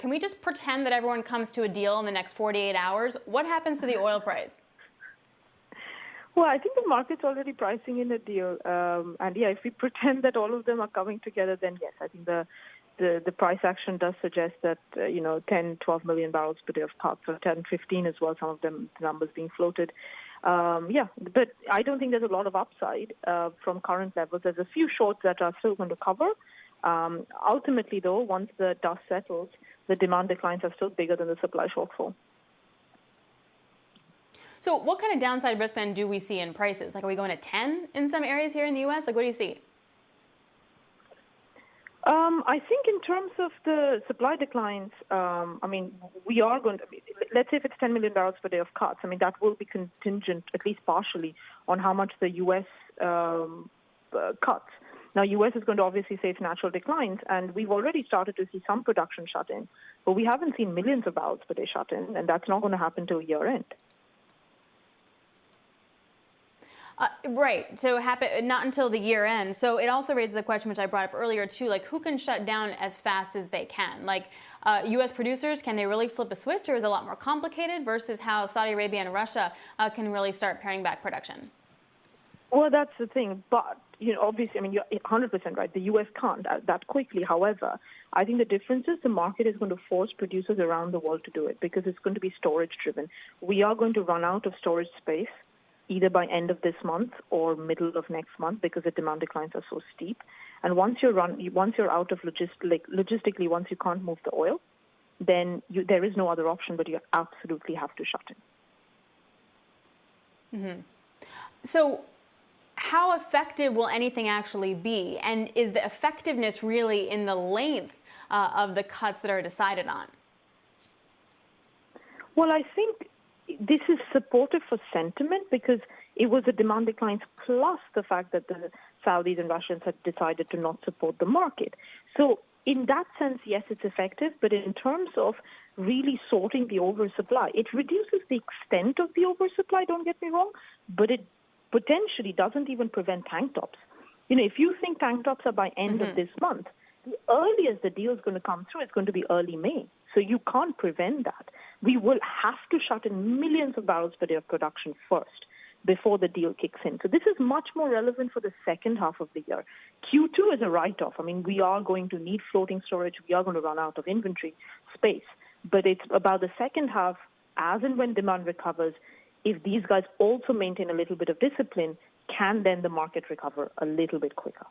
can we just pretend that everyone comes to a deal in the next 48 hours? What happens to the oil price? Well, I think the market's already pricing in a deal. And yeah, if we pretend that all of them are coming together, then yes, I think the price action does suggest that, 10, 12 million barrels per day of cuts, or 10, 15 as well, some of them, the numbers being floated. But I don't think there's a lot of upside from current levels. There's a few shorts that are still going to cover. Ultimately, though, once the dust settles, the demand declines are still bigger than the supply shortfall. So what kind of downside risk then do we see in prices? Like, are we going to 10 in some areas here in the U.S.? Like, what do you see? I think in terms of the supply declines, we are going to, let's say if it's 10 million barrels per day of cuts, that will be contingent, at least partially, on how much the U.S. Cuts. Now, U.S. is going to obviously face natural declines, and we've already started to see some production shut in, but we haven't seen millions of barrels per day shut in, and that's not going to happen till year end. Right. So not until the year end. So it also raises the question, which I brought up earlier, too, like who can shut down as fast as they can? Like U.S. producers, can they really flip a switch, or is it a lot more complicated versus how Saudi Arabia and Russia can really start paring back production? Well, that's the thing. But, obviously, you're 100% right. The U.S. can't that quickly. However, I think the difference is the market is going to force producers around the world to do it because it's going to be storage driven. We are going to run out of storage space either by end of this month or middle of next month because the demand declines are so steep. And once you're out of logistically, once you can't move the oil, then there is no other option, but you absolutely have to shut in. Mm-hmm. So how effective will anything actually be? And is the effectiveness really in the length of the cuts that are decided on? Well, I think this is supportive for sentiment because it was the demand declines plus the fact that the Saudis and Russians had decided to not support the market. So in that sense, yes, it's effective. But in terms of really sorting the oversupply, it reduces the extent of the oversupply, don't get me wrong, but it potentially doesn't even prevent tank tops. If you think tank tops are by end of this month, the earliest the deal is going to come through is going to be early May. So you can't prevent that. We will have to shut in millions of barrels per day of production first before the deal kicks in. So this is much more relevant for the second half of the year. Q2 is a write-off. We are going to need floating storage. We are going to run out of inventory space. But it's about the second half, as and when demand recovers. If these guys also maintain a little bit of discipline, can then the market recover a little bit quicker?